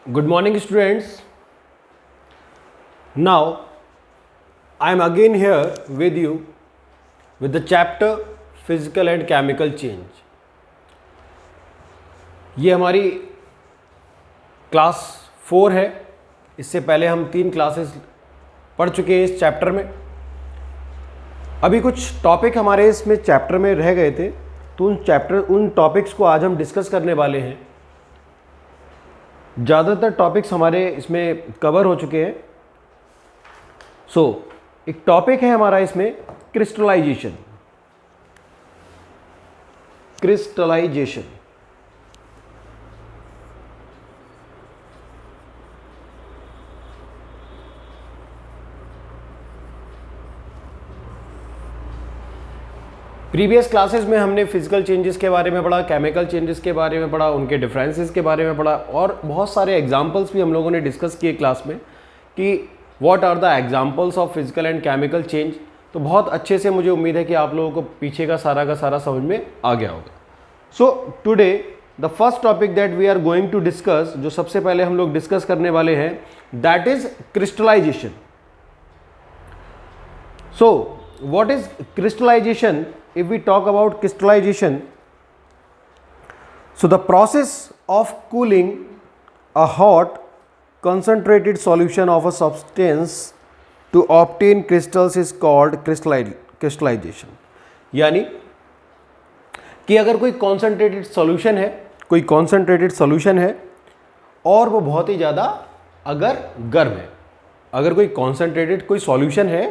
Good morning, students. Now, I am again here with you with the chapter Physical and Chemical Change. ये हमारी class 4 है. इससे पहले हम 3 क्लासेस पढ़ चुके हैं इस चैप्टर में. अभी कुछ टॉपिक हमारे इसमें चैप्टर में रह गए थे, तो उन टॉपिक्स को आज हम डिस्कस करने वाले हैं. ज़्यादातर टॉपिक्स हमारे इसमें कवर हो चुके हैं. एक टॉपिक है हमारा इसमें क्रिस्टलाइजेशन. प्रीवियस क्लासेस में हमने फिजिकल चेंजेस के बारे में पढ़ा, केमिकल चेंजेस के बारे में पढ़ा, उनके डिफरेंसेस के बारे में पढ़ा और बहुत सारे एग्जांपल्स भी हम लोगों ने डिस्कस किए क्लास में कि what are the examples of physical and chemical change. तो बहुत अच्छे से मुझे उम्मीद है कि आप लोगों को पीछे का सारा समझ में आ गया होगा. So today the first topic that we are going to discuss, जो सबसे पहले हम लोग डिस्कस करने वाले हैं, that is crystallization. So what is crystallization? If we talk about crystallization, so the process of cooling a hot concentrated solution of a substance to obtain crystals is called crystallization. यानी कि अगर कोई concentrated solution है और वो बहुत ही ज़्यादा अगर गर्म है, अगर कोई concentrated कोई solution है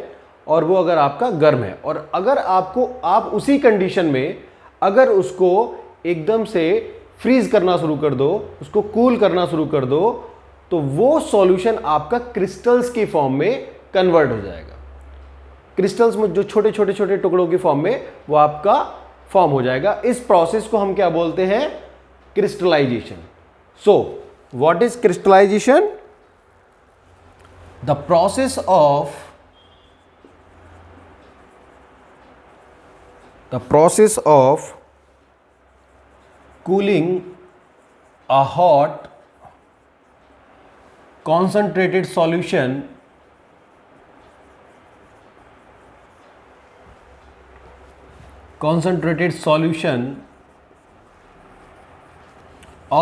और वो अगर आपका गर्म है, और अगर आप उसी कंडीशन में अगर उसको एकदम से फ्रीज करना शुरू कर दो, उसको कूल करना शुरू कर दो, तो वो सॉल्यूशन आपका क्रिस्टल्स की फॉर्म में कन्वर्ट हो जाएगा. क्रिस्टल्स में जो छोटे छोटे टुकड़ों की फॉर्म में वो आपका फॉर्म हो जाएगा. इस प्रोसेस को हम क्या बोलते हैं? Crystallization. So what is crystallization? The process of cooling a hot concentrated solution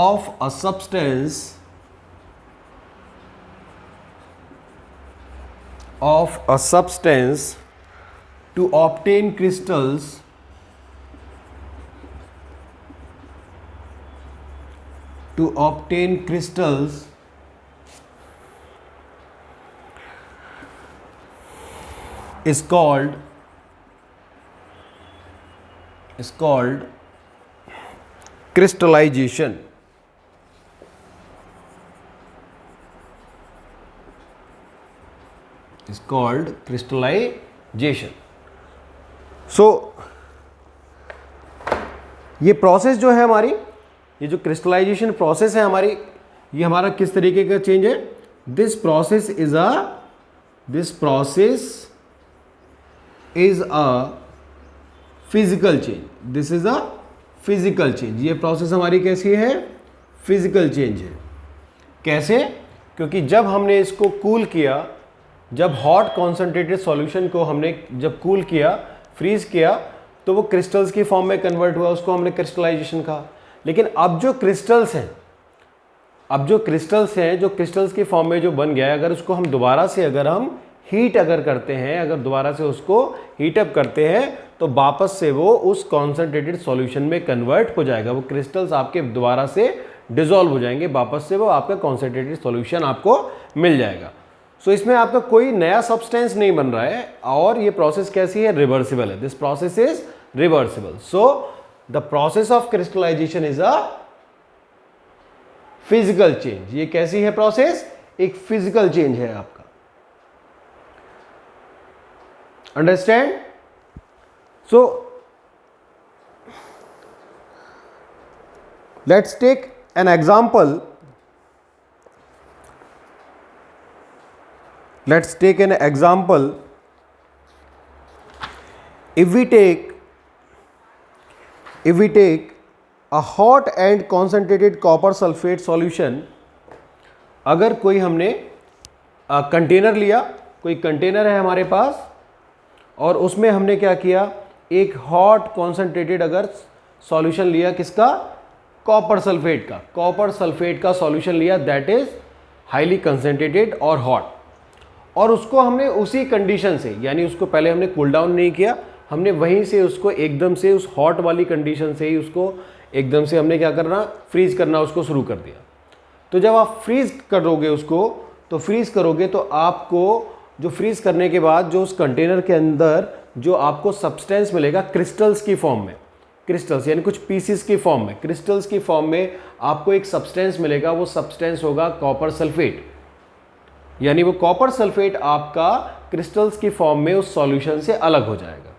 of a substance to obtain crystals is called crystallization. So ये प्रोसेस जो है हमारी, ये जो क्रिस्टलाइजेशन प्रोसेस है हमारी, ये हमारा किस तरीके का चेंज है? This process is a physical change. This is a physical change. ये प्रोसेस हमारी कैसी है? फिजिकल चेंज है. कैसे? क्योंकि जब हमने इसको कूल किया, जब हॉट कॉन्सेंट्रेटेड सॉल्यूशन को हमने जब कूल किया, फ्रीज किया, तो वो क्रिस्टल्स की फॉर्म में कन्वर्ट हुआ, उसको हमने क्रिस्टलाइजेशन कहा. लेकिन अब जो क्रिस्टल्स हैं, जो क्रिस्टल्स की फॉर्म में जो बन गया है, अगर उसको हम दोबारा से अगर हम हीट करते हैं, अगर दोबारा से उसको हीटअप करते हैं, तो वापस से वो उस कॉन्सेंट्रेटेड सॉल्यूशन में कन्वर्ट हो जाएगा. वो क्रिस्टल्स आपके दोबारा से डिसॉल्व हो जाएंगे, वापस से वो आपका कॉन्सेंट्रेटेड सॉल्यूशन आपको मिल जाएगा. सो इसमें आपका कोई नया सब्सटेंस नहीं बन रहा है, और ये प्रोसेस कैसी है? रिवर्सिबल है. This process is reversible. So the process of crystallization is a physical change. ये कैसी है प्रोसेस? एक फिजिकल चेंज है आपका. Understand? So let's take an example. If we take a hot and concentrated copper sulfate solution अगर कोई हमने container लिया, कोई कंटेनर है हमारे पास और उसमें हमने क्या किया, एक हॉट कॉन्सेंट्रेटेड अगर सॉल्यूशन लिया, किसका, कॉपर सल्फेट का, कॉपर सल्फेट का सॉल्यूशन लिया दैट इज हाईली कंसेंट्रेटेड और हॉट, और उसको हमने उसी कंडीशन से, यानी उसको पहले हमने कूल डाउन नहीं किया, हमने वहीं से उसको एकदम से उस हॉट वाली कंडीशन से ही उसको एकदम से हमने क्या करना, फ्रीज करना उसको शुरू कर दिया। तो जब आप फ्रीज करोगे उसको, तो फ्रीज करोगे तो आपको जो फ्रीज करने के बाद जो उस कंटेनर के अंदर जो आपको सब्सटेंस मिलेगा क्रिस्टल्स की फॉर्म में, क्रिस्टल्स यानी कुछ पीसीस की फॉर्म में, क्रिस्टल्स की फॉर्म में आपको एक सब्सटेंस मिलेगा, वो सब्सटेंस होगा कॉपर सल्फेट, यानी वो कॉपर सल्फेट आपका क्रिस्टल्स की फॉर्म में उस सॉल्यूशन से अलग हो जाएगा,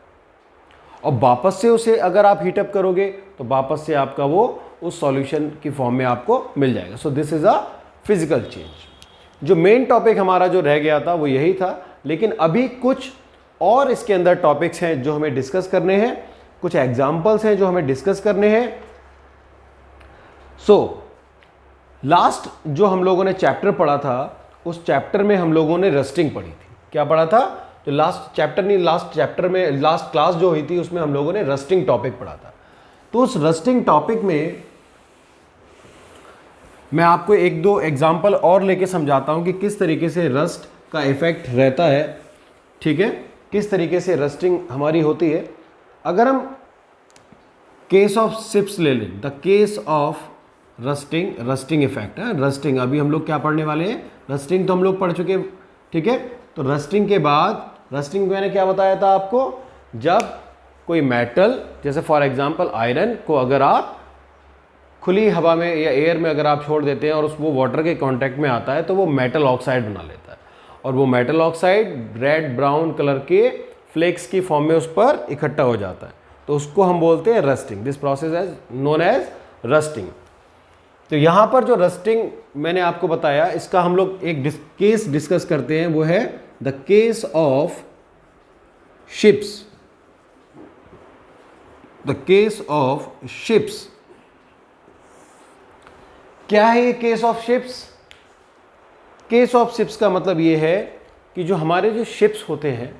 और वापस से उसे अगर आप हीटअप करोगे तो वापस से आपका वो उस सॉल्यूशन की फॉर्म में आपको मिल जाएगा। So this is a physical change. जो मेन टॉपिक हमारा जो रह गया था वो यही था, लेकिन अभी कुछ और इसके अंदर टॉपिक्स हैं जो हमें डिस्कस करने हैं, कुछ एग्जाम्पल्स हैं जो हमें डिस्कस करने हैं। सो लास्ट जो हम लोगों ने चैप्टर पढ़ा था, उस चैप्टर में हम लोगों ने रस्टिंग पढ़ी थी। क्या पढ़ा था? तो लास्ट चैप्टर नहीं, लास्ट चैप्टर में लास्ट क्लास जो हुई थी उसमें हम लोगों ने रस्टिंग टॉपिक पढ़ा था। तो उस रस्टिंग टॉपिक में मैं आपको एक दो एग्जाम्पल और लेके समझाता हूं कि किस तरीके से रस्ट का इफेक्ट रहता है, ठीक है, किस तरीके से रस्टिंग हमारी होती है। अगर हम केस ऑफ शिप्स ले लें, the case of rusting, rusting effect है, रस्टिंग अभी हम लोग क्या पढ़ने वाले हैं, रस्टिंग तो हम लोग पढ़ चुके, ठीक है। तो रस्टिंग के बाद, रस्टिंग मैंने क्या बताया था आपको, जब कोई मेटल जैसे फॉर एग्जांपल आयरन को अगर आप खुली हवा में या एयर में अगर आप छोड़ देते हैं और वो वाटर के कांटेक्ट में आता है तो वो मेटल ऑक्साइड बना लेता है, और वो metal oxide red brown colour के फ्लेक्स की फॉर्म में उस पर इकट्ठा हो जाता है, तो उसको हम बोलते हैं rusting. This process is known as rusting. तो यहाँ पर जो रस्टिंग मैंने आपको बताया, इसका हम लोग एक केस डिस्कस करते हैं, वो है the case of ships, the case of ships. क्या है ये case of ships? Case of ships का मतलब ये है कि जो हमारे जो शिप्स होते हैं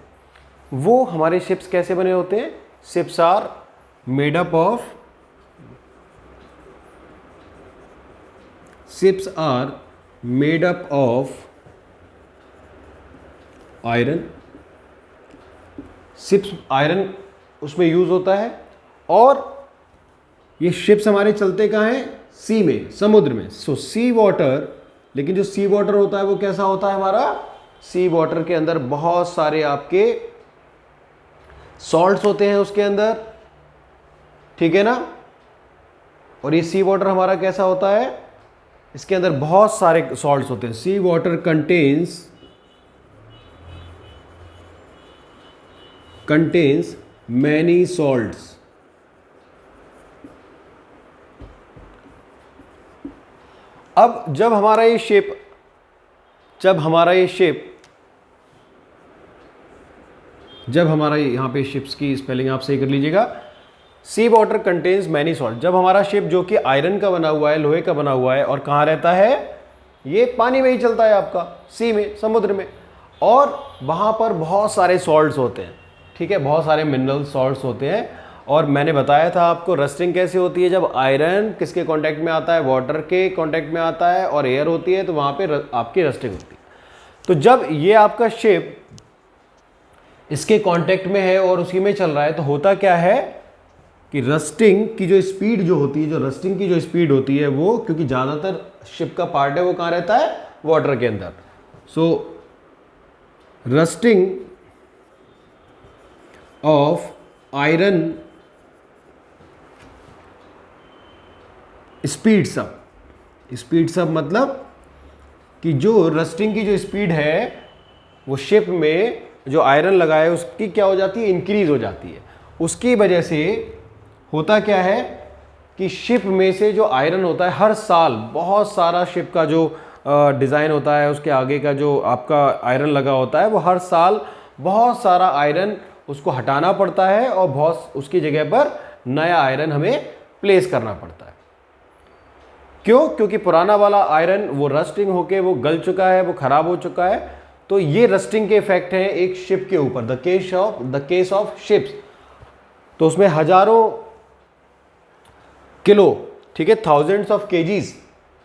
वो हमारे शिप्स कैसे बने होते हैं, ships are made up of, ships are made up of iron, ships iron उसमें यूज होता है, और ये शिप्स हमारे चलते कहाँ हैं, सी में, समुद्र में। सो सी वाटर, लेकिन जो सी वाटर होता है वो कैसा होता है हमारा, सी वाटर के अंदर बहुत सारे आपके सॉल्ट्स होते हैं उसके अंदर, ठीक है ना। और ये सी वाटर हमारा कैसा होता है, इसके अंदर बहुत सारे सॉल्ट्स होते हैं। सी वाटर कंटेन्स मैनी सॉल्ट्स। अब जब हमारा ये शेप, जब हमारा यहाँ पे शिप्स की स्पेलिंग आप सही कर लीजिएगा, सी वाटर कंटेन्स मैनी सॉल्ट। जब हमारा शिप जो कि आयरन का बना हुआ है, लोहे का बना हुआ है, और कहाँ रहता है, ये पानी में ही चलता है आपका, सी में, समुद्र में, और वहाँ पर बहुत सारे सॉल्ट्स होते हैं, ठीक है, बहुत सारे मिनरल सॉल्ट्स होते हैं। और मैंने बताया था आपको रस्टिंग कैसे होती है, जब आयरन किसके कांटेक्ट में आता है, वाटर के कांटेक्ट में आता है, और एयर होती है, तो वहाँ पे आपकी रस्टिंग होती है। तो जब ये आपका शिप इसके कांटेक्ट में है और उसी में चल रहा है, तो होता क्या है कि रस्टिंग की जो स्पीड जो होती है, जो रस्टिंग की जो स्पीड होती है वो, क्योंकि ज़्यादातर शिप का पार्ट है वो कहाँ रहता है, वाटर के अंदर। So rusting of iron speeds up, speeds up मतलब कि जो रस्टिंग की जो स्पीड है वो शिप में जो आयरन लगा है उसकी क्या हो जाती है, इंक्रीज हो जाती है। उसकी वजह से होता क्या है कि शिप में से जो आयरन होता है, हर साल बहुत सारा शिप का जो डिज़ाइन होता है, उसके आगे का जो आपका आयरन लगा होता है, वो हर साल बहुत सारा आयरन उसको हटाना पड़ता है, और बहुत उसकी जगह पर नया आयरन हमें प्लेस करना पड़ता है। क्यों? क्योंकि पुराना वाला आयरन वो रस्टिंग होके वो गल चुका है, वो खराब हो चुका है। तो ये रस्टिंग के इफेक्ट हैं एक शिप के ऊपर, द केस ऑफ शिप्स। तो उसमें हजारों किलो, ठीक है, थाउजेंड्स ऑफ केजीज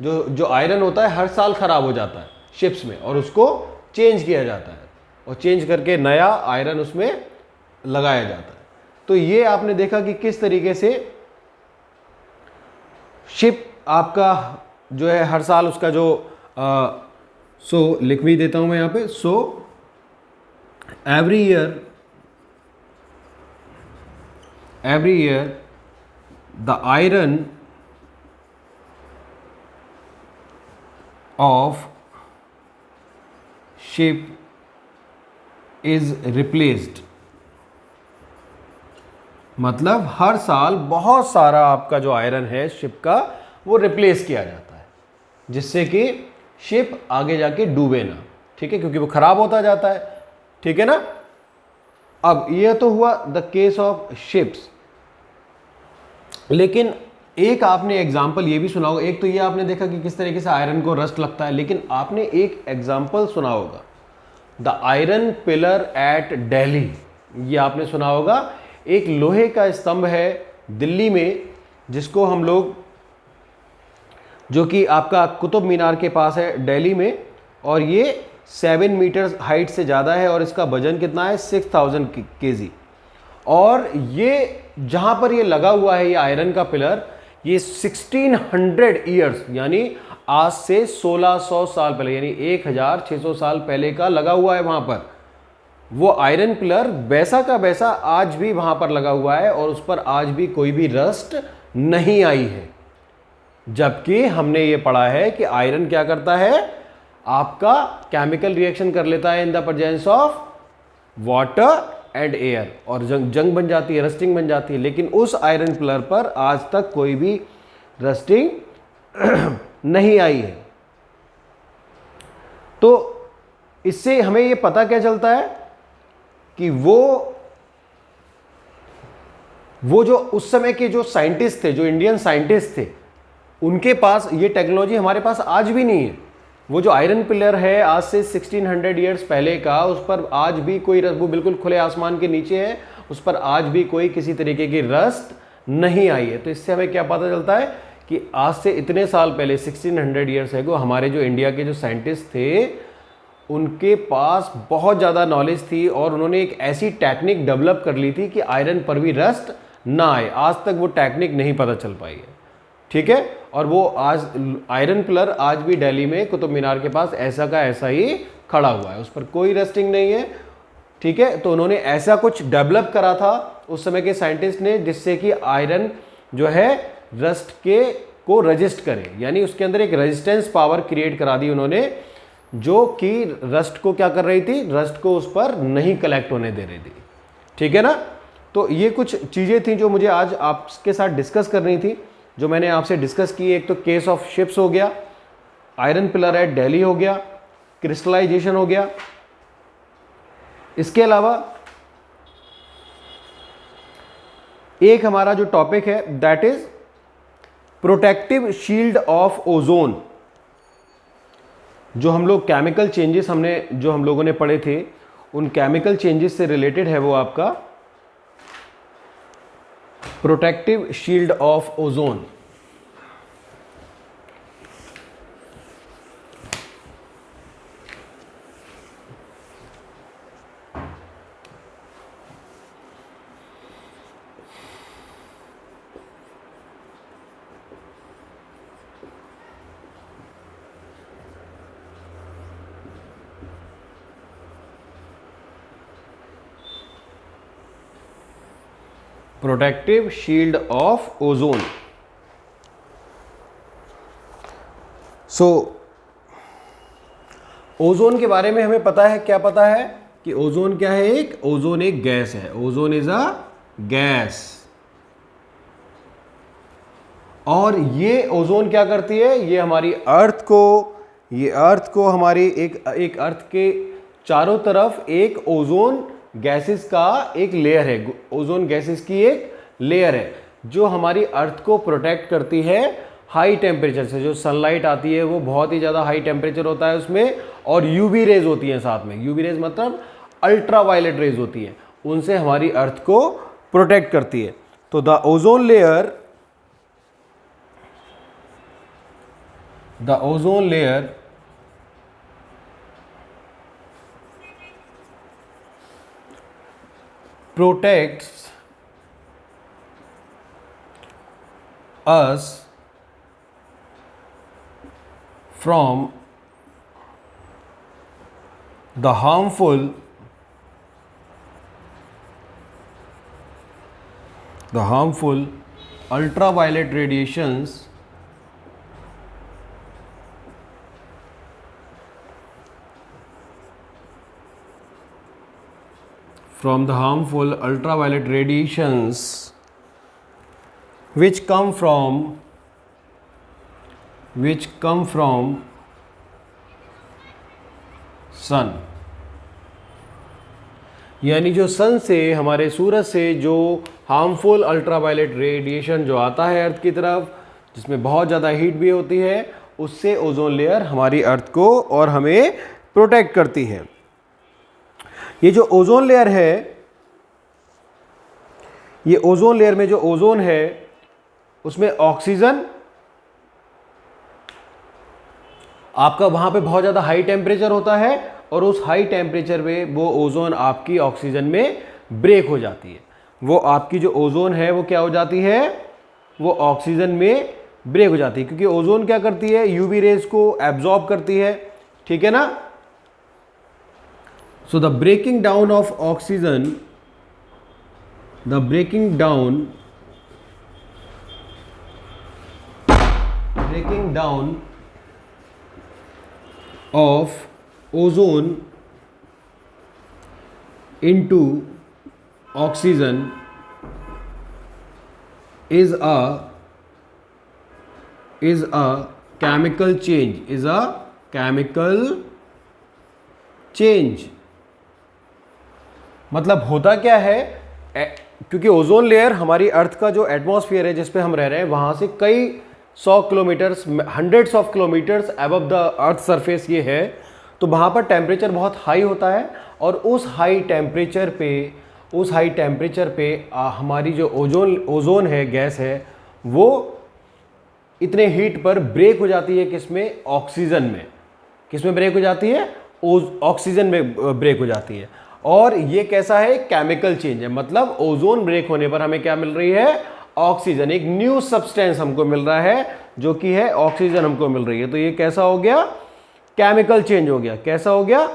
जो आयरन होता है हर साल खराब हो जाता है शिप्स में, और उसको चेंज किया जाता है और चेंज करके नया आयरन उसमें लगाया जाता है। तो ये आपने देखा कि किस तरीके से शिप आपका जो है हर साल उसका जो सो लिख भी देता हूं मैं यहां पे। So every year the iron of ship is replaced, मतलब हर साल बहुत सारा आपका जो आयरन है शिप का वो रिप्लेस किया जाता है, जिससे कि शिप आगे जाके डूबे ना, ठीक है, क्योंकि वो खराब होता जाता है, ठीक है ना। अब ये तो हुआ द केस ऑफ शिप्स, लेकिन एक आपने एग्जाम्पल ये भी सुना होगा। एक तो ये आपने देखा कि किस तरीके से आयरन को रस्ट लगता है, लेकिन आपने एक एग्जाम्पल सुना होगा, the iron pillar at Delhi. ये आपने सुना होगा, एक लोहे का स्तंभ है दिल्ली में, जिसको हम लोग, जो कि आपका कुतुब मीनार के पास है दिल्ली में, और ये 7 मीटर हाइट से ज़्यादा है और इसका वजन कितना है 6000 केजी। और ये जहाँ पर ये लगा हुआ है ये आयरन का पिलर, ये 1600 ईयर्स यानी आज से 1600 साल पहले, यानी 1600 साल पहले का लगा हुआ है वहाँ पर। वो आयरन पिलर वैसा का वैसा आज भी वहाँ पर लगा हुआ है और उस पर आज भी कोई भी रस्ट नहीं आई है। जबकि हमने ये पढ़ा है कि आयरन क्या करता है, आपका केमिकल रिएक्शन कर लेता है in the presence of water and air, और जंग बन जाती है, रस्टिंग बन जाती है। लेकिन उस आयरन पिलर पर आज तक कोई भी रस्टिंग नहीं आई है। तो इससे हमें ये पता क्या चलता है कि वो जो उस समय के जो साइंटिस्ट थे, जो इंडियन साइंटिस्ट थे, उनके पास ये टेक्नोलॉजी हमारे पास आज भी नहीं है। वो जो आयरन पिलर है आज से 1600 ईयर्स पहले का, उस पर आज भी कोई रस्ट, वो बिल्कुल खुले आसमान के नीचे है, उस पर आज भी कोई किसी तरीके की रस्ट नहीं आई है। तो इससे हमें क्या पता चलता है कि आज से इतने साल पहले 1600 ईयर्स एगो हमारे जो इंडिया के जो साइंटिस्ट थे, उनके पास बहुत ज़्यादा नॉलेज थी और उन्होंने एक ऐसी टेक्निक डेवलप कर ली थी कि आयरन पर भी रस्ट ना आए। आज तक वो टेक्निक नहीं पता चल पाई है, ठीक है। और वो आज आयरन पिलर आज भी दिल्ली में कुतुब मीनार के पास ऐसा का ऐसा ही खड़ा हुआ है, उस पर कोई रस्टिंग नहीं है, ठीक है। तो उन्होंने ऐसा कुछ डेवलप करा था उस समय के साइंटिस्ट ने, जिससे कि आयरन जो है रस्ट को रजिस्ट करे, यानी उसके अंदर एक रेजिस्टेंस पावर क्रिएट करा दी उन्होंने, जो कि रस्ट को क्या कर रही थी, रस्ट को उस पर नहीं कलेक्ट होने दे रही थी, ठीक है ना। तो ये कुछ चीज़ें थी जो मुझे आज आपके साथ डिस्कस करनी थी, जो मैंने आपसे डिस्कस की। एक तो केस ऑफ शिप्स हो गया, आयरन पिलर एट दिल्ली हो गया, क्रिस्टलाइजेशन हो गया। इसके अलावा एक हमारा जो टॉपिक है that is protective shield of ozone. जो हम लोग केमिकल चेंजेस जो हम लोगों ने पढ़े थे, उन केमिकल चेंजेस से रिलेटेड है वो आपका protective shield of ozone. Protective shield of ozone. So ozone के बारे में हमें पता है, क्या पता है कि ओजोन क्या है, ओजोन एक गैस है, ओजोन इज अ गैस। और ये ओजोन क्या करती है, ये हमारी अर्थ को हमारी एक अर्थ के चारों तरफ एक ओजोन गैसेस का एक लेयर है, ओजोन गैसेस की एक लेयर है जो हमारी अर्थ को प्रोटेक्ट करती है हाई टेम्परेचर से, जो सनलाइट आती है वो बहुत ही ज़्यादा हाई टेम्परेचर होता है उसमें, और यूवी रेज होती हैं साथ में। यूवी रेज मतलब अल्ट्रा वायलेट रेज होती है, उनसे हमारी अर्थ को प्रोटेक्ट करती है। तो the ozone layer protects us from the harmful ultraviolet radiations which come from सन। यानी जो सन से, हमारे सूरज से जो हार्मफुल अल्ट्रावायलेट रेडिएशन जो आता है अर्थ की तरफ, जिसमें बहुत ज़्यादा हीट भी होती है, उससे ओजोन लेयर हमारी अर्थ को और हमें प्रोटेक्ट करती है। ये जो ओजोन लेयर है, ये ओजोन लेयर में जो ओजोन है उसमें ऑक्सीजन, आपका वहां पे बहुत ज़्यादा हाई टेम्परेचर होता है और उस हाई टेम्परेचर पे वो ओजोन आपकी ऑक्सीजन में ब्रेक हो जाती है। वो आपकी जो ओजोन है वो क्या हो जाती है, वो ऑक्सीजन में ब्रेक हो जाती है, क्योंकि ओजोन क्या करती है, यूवी रेज को एब्जॉर्ब करती है, ठीक है ना। So the breaking down of oxygen, the breaking down of ozone into oxygen is a chemical change, मतलब होता क्या है, क्योंकि ओजोन लेयर हमारी अर्थ का जो एटमॉस्फेयर है जिस पे हम रह रहे हैं, वहां से कई 100 kilometres, hundreds of kilometres above the earth surface ये है, तो वहाँ पर टेम्परेचर बहुत हाई होता है, और उस हाई टेम्परेचर पे हमारी जो ओजोन है, गैस है, वो इतने हीट पर ब्रेक हो जाती है, किसमें, ऑक्सीजन में। किसमें ब्रेक हो जाती है, ऑक्सीजन में ब्रेक हो जाती है। और ये कैसा है, केमिकल चेंज है, मतलब ओजोन ब्रेक होने पर हमें क्या मिल रही है, ऑक्सीजन, एक न्यू सब्सटेंस हमको मिल रहा है, जो कि है ऑक्सीजन हमको मिल रही है। तो ये कैसा हो गया, केमिकल चेंज हो गया। कैसा हो गया,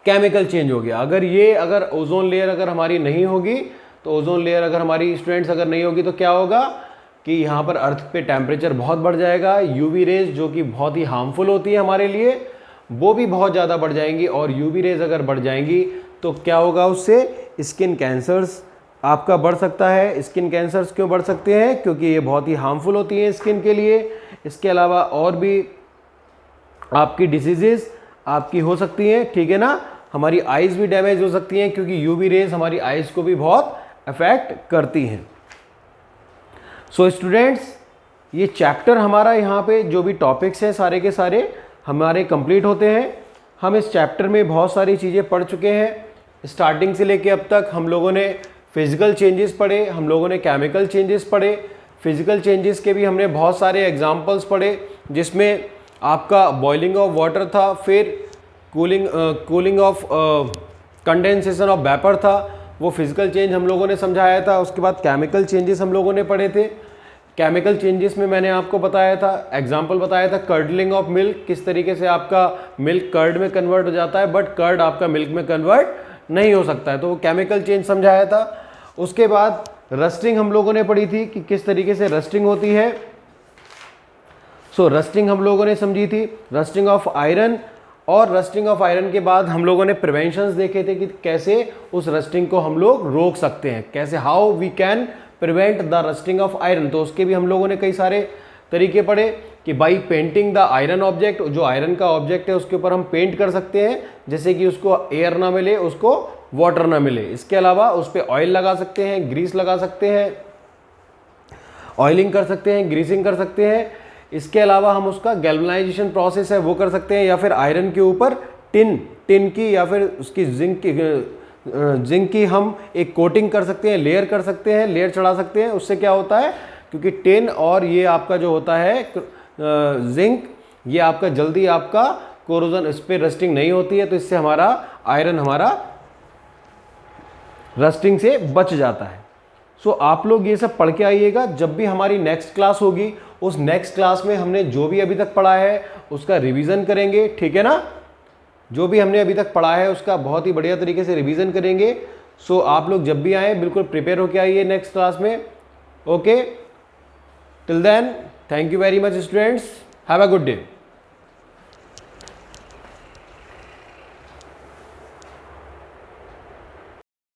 केमिकल चेंज हो गया। अगर ओजोन लेयर अगर हमारी नहीं होगी, तो ओजोन लेयर अगर हमारी स्टूडेंट्स अगर नहीं होगी, तो क्या होगा कि यहाँ पर अर्थ पे टेम्परेचर बहुत बढ़ जाएगा, यूवी रेज जो कि बहुत ही हार्मफुल होती है हमारे लिए, वो भी बहुत ज़्यादा बढ़ जाएंगी। और यूवी रेज अगर बढ़ जाएंगी तो क्या होगा, उससे स्किन कैंसर्स आपका बढ़ सकता है। स्किन कैंसर्स क्यों बढ़ सकते हैं, क्योंकि ये बहुत ही हार्मफुल होती हैं स्किन के लिए। इसके अलावा और भी आपकी डिसीजेस आपकी हो सकती हैं, ठीक है ना। हमारी आइज़ भी डैमेज हो सकती हैं, क्योंकि यूवी रेज हमारी आइज़ को भी बहुत अफेक्ट करती हैं। सो स्टूडेंट्स, ये चैप्टर हमारा यहाँ पे जो भी टॉपिक्स हैं सारे के सारे हमारे कंप्लीट होते हैं। हम इस चैप्टर में बहुत सारी चीज़ें पढ़ चुके हैं। स्टार्टिंग से लेके अब तक हम लोगों ने फिजिकल चेंजेस पढ़े, हम लोगों ने केमिकल चेंजेस पढ़े। फिजिकल चेंजेस के भी हमने बहुत सारे एग्जांपल्स पढ़े, जिसमें आपका बॉइलिंग ऑफ वाटर था, फिर cooling of condensation of vapour था, वो फिजिकल चेंज हम लोगों ने समझाया था। उसके बाद केमिकल चेंजेस हम लोगों ने पढ़े थे। केमिकल चेंजेस में मैंने आपको बताया था, एग्जाम्पल बताया था कर्डलिंग ऑफ मिल्क, किस तरीके से आपका मिल्क कर्ड में कन्वर्ट हो जाता है, बट कर्ड आपका मिल्क में कन्वर्ट नहीं हो सकता है, तो वो केमिकल चेंज समझाया था। उसके बाद रस्टिंग हम लोगों ने पढ़ी थी कि किस तरीके से रस्टिंग होती है। सो रस्टिंग हम लोगों ने समझी थी, रस्टिंग ऑफ आयरन। और रस्टिंग ऑफ आयरन के बाद हम लोगों ने प्रिवेंशंस देखे थे कि कैसे उस रस्टिंग को हम लोग रोक सकते हैं, कैसे how we can prevent the rusting of iron. तो उसके भी हम लोगों ने कई सारे तरीके पढ़े कि by painting the iron object, जो आयरन का ऑब्जेक्ट है उसके ऊपर हम पेंट कर सकते हैं, जैसे कि उसको एयर ना मिले, उसको वाटर ना मिले। इसके अलावा उस पर ऑयल लगा सकते हैं, ग्रीस लगा सकते हैं। ऑयलिंग कर सकते हैं, ग्रीसिंग कर सकते हैं। इसके अलावा हम उसका गैल्वनाइजेशन प्रोसेस है वो कर सकते हैं, या फिर आयरन के ऊपर टिन की या फिर उसकी जिंक की हम एक कोटिंग कर सकते हैं, लेयर कर सकते हैं, लेयर चढ़ा सकते हैं। उससे क्या होता है, क्योंकि टिन और ये आपका जो होता है जिंक, ये आपका जल्दी आपका कोरोजन इस पर रस्टिंग नहीं होती है, तो इससे हमारा आयरन हमारा रस्टिंग से बच जाता है। सो आप लोग ये सब पढ़ के आइएगा। जब भी हमारी नेक्स्ट क्लास होगी, उस नेक्स्ट क्लास में हमने जो भी अभी तक पढ़ा है उसका रिवीजन करेंगे, ठीक है ना। जो भी हमने अभी तक पढ़ा है उसका बहुत ही बढ़िया तरीके से रिवीजन करेंगे। सो आप लोग जब भी आए बिल्कुल प्रिपेयर होके आइए नेक्स्ट क्लास में। Okay, till then thank you very much students, have a good day.